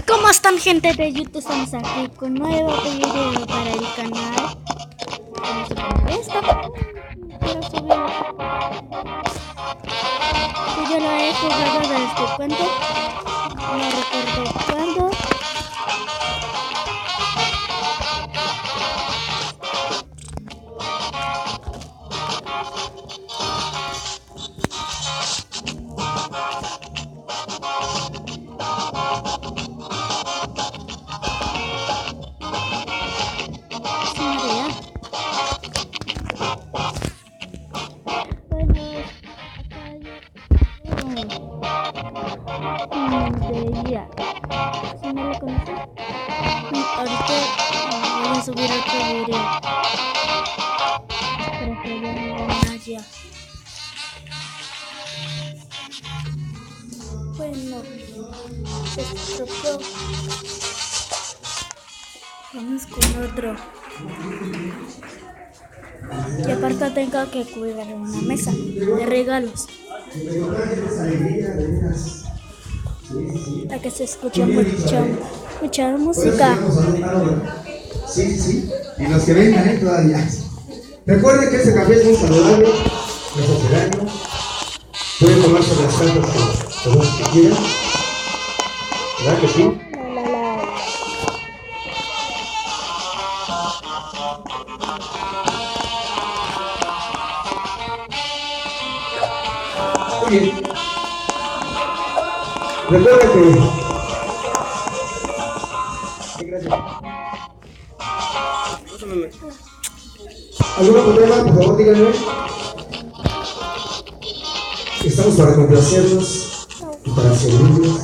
¿Cómo están, gente de YouTube? Estamos aquí con nuevo video para el canal. Vamos a poner esto para subirlo. Yo lo he jugado desde cuándo, no recuerdo cuándo. Si no lo conocen, ahorita voy a subir otro video para que vean ya. Bueno, se estropeó. Vamos con otro. Y aparte tengo que cuidar una mesa de regalos. Para que se escuche mucha música. Sí. Y los que vengan todavía. Recuerden que este café es muy saludable, es oxidante. Pueden tomarse las tantas que quieran. ¿Verdad que sí? Muy bien. Recuerda que... Gracias. ¿Algún problema? Por favor, díganme. Estamos para complacerlos y para servirlos.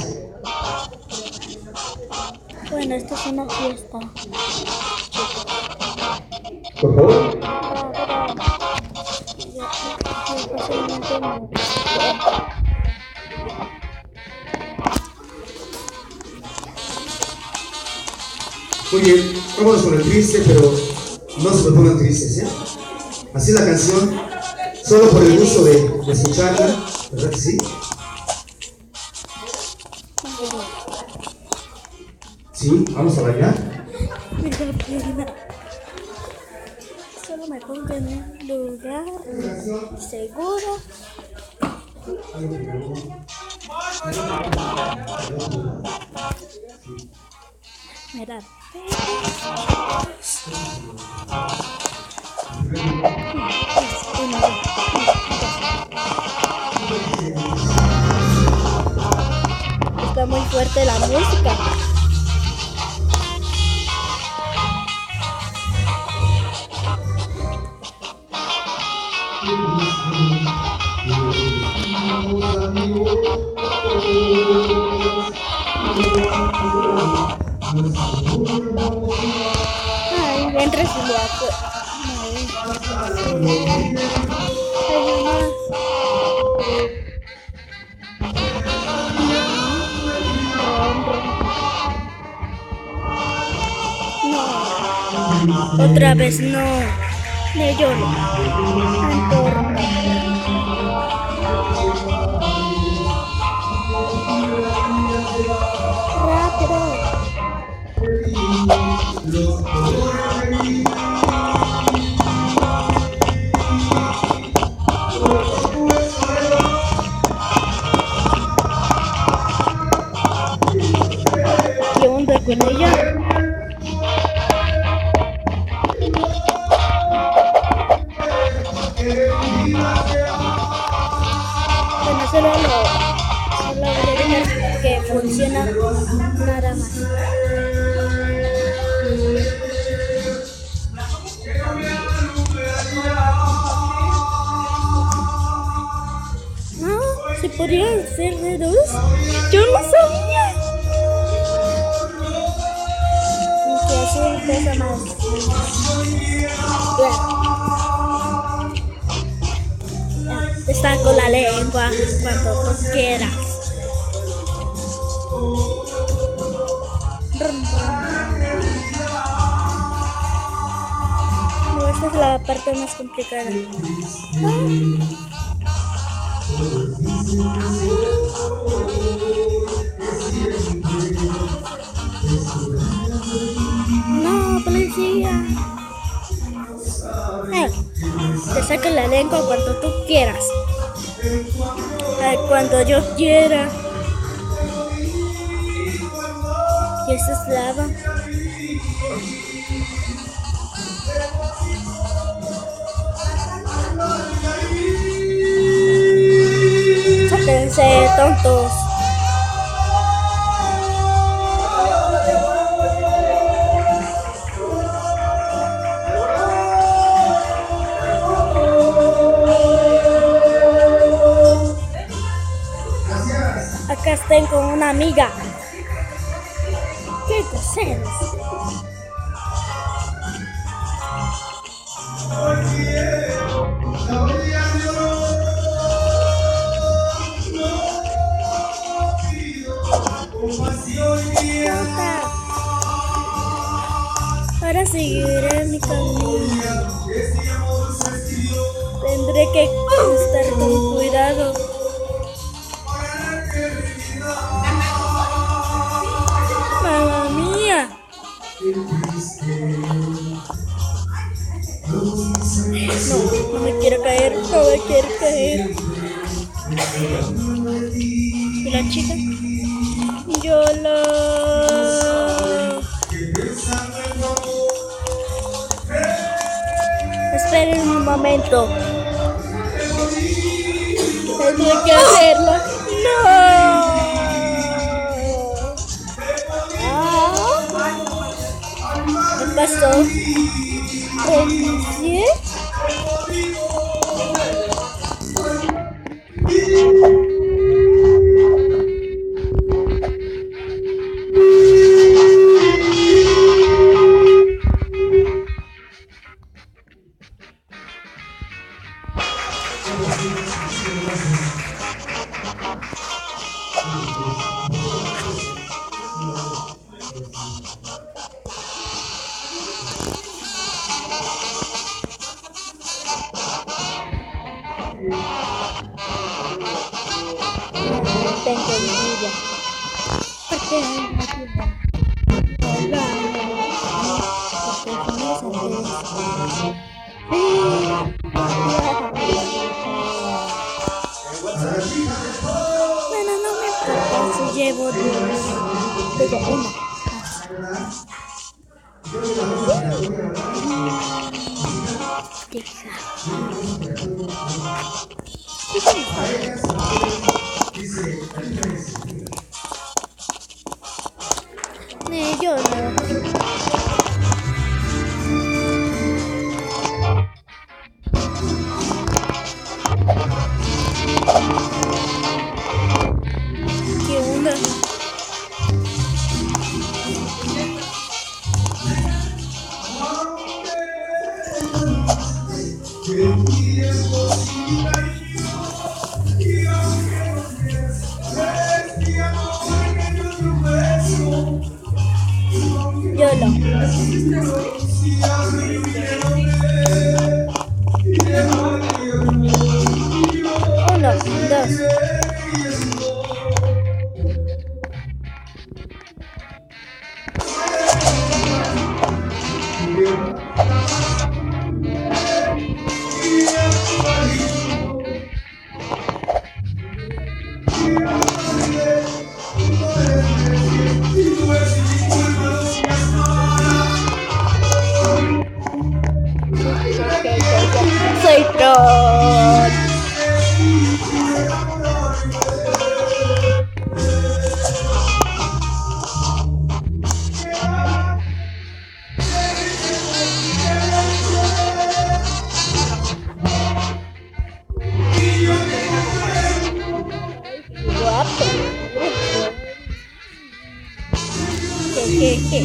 Bueno, esto es una fiesta. Por favor. Muy bien, vámonos con el triste, pero no se lo pongan tristes, ¿eh? Así es la canción, solo por el gusto de escucharla, ¿verdad que sí? Sí, vamos a bailar. Solo me pongo en un lugar seguro. Mirad. Está muy fuerte la música. Ay, bien resiliaco. No. Otra vez no. Me lloro. No importa. Rápido. ¿Qué onda con ella? Bueno, solo voy a dejar que funciona nada más. Ah, ¿se podría hacer de dos? Yo no sabía. Que así pesa más. Te saco la lengua cuando tú quieras. No, esta es la parte más complicada. policía. Te saco la lengua cuando tú quieras. Cuando yo quiera. Y eso es lava. Sáquense, tontos. Acá estoy con una amiga. ¿Qué coseros? Ahora seguiré mi camino. Tendré que estar con cuidado. ¡Mamma mía! No me quiero caer, no me quiero caer. ¿Y la chica? Esperen un momento. Tengo que hacerlo. ¡No! ¿Qué pasó? ¿Renuncié? Tengo envidia. ¿Por qué bueno, no me importa si llevo dos. Tengo una. Yo no. ¿Qué onda? YOLO. 1, 2. Soy troll. Guapo. ¿Qué?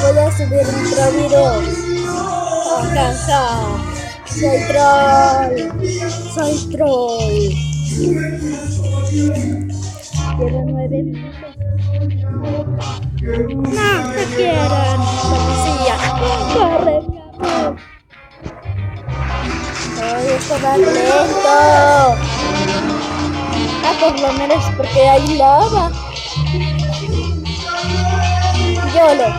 Voy a subir otro video. Jajaja. Soy troll. Quiero 9 minutos. No quieren. Policía. va lento. Ah, por lo menos porque hay lava. YOLO.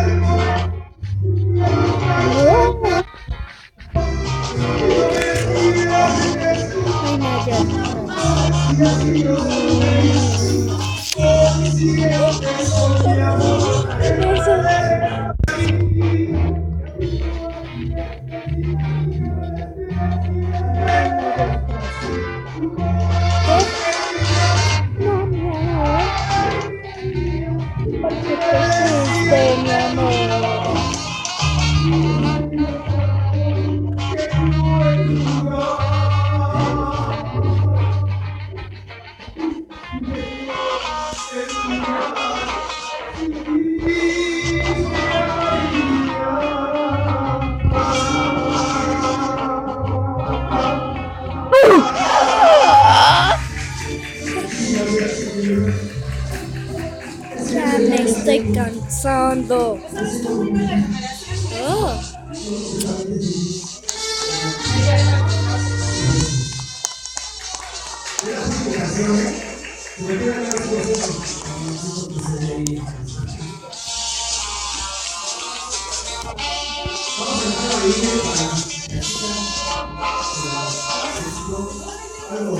Ay, no, ya. No, no. ¿Por qué te fuiste, mi amor? Ya me estoy cansando. Oh. Algo,